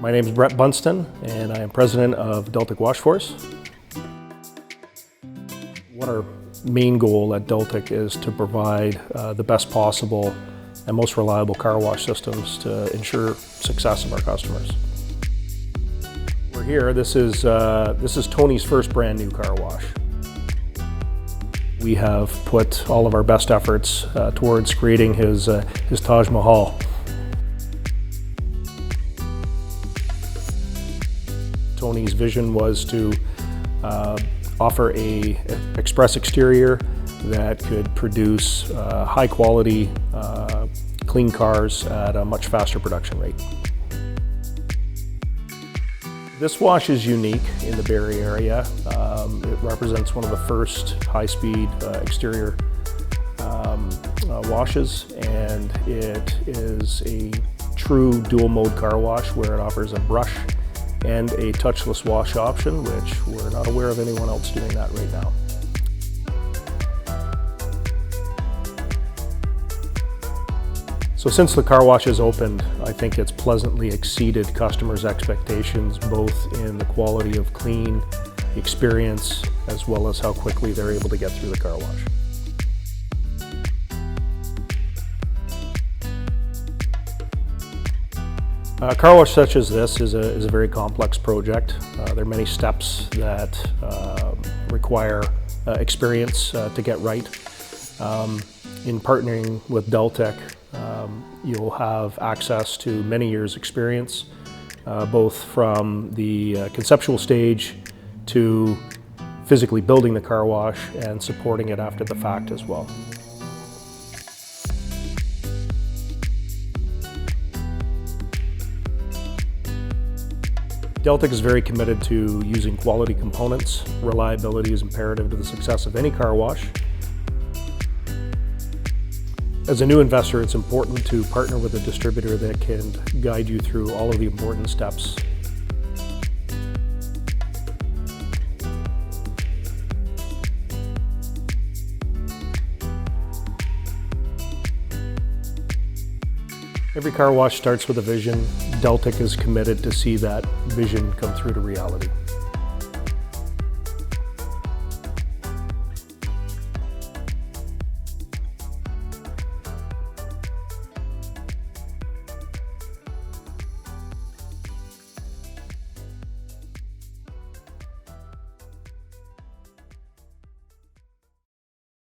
My name is Brett Bunston, and I am president of Deltic Wash Force. What our main goal at Deltic is to provide the best possible and most reliable car wash systems to ensure success of our customers. We're here. This is Tony's first brand new car wash. We have put all of our best efforts towards creating his Taj Mahal. Tony's vision was to offer an express exterior that could produce high quality, clean cars at a much faster production rate. This wash is unique in the Barrie area. It represents one of the first high-speed exterior washes, and it is a true dual-mode car wash where it offers a brush and a touchless wash option, which we're not aware of anyone else doing that right now. So since the car wash has opened, I think it's pleasantly exceeded customers' expectations, both in the quality of clean, experience, as well as how quickly they're able to get through the car wash. A car wash such as this is a very complex project. There are many steps that require experience to get right. In partnering with Deltic, you'll have access to many years' experience, both from the conceptual stage to physically building the car wash and supporting it after the fact as well. Deltic is very committed to using quality components. Reliability is imperative to the success of any car wash. As a new investor, it's important to partner with a distributor that can guide you through all of the important steps. Every car wash starts with a vision. Deltic is committed to see that vision come through to reality.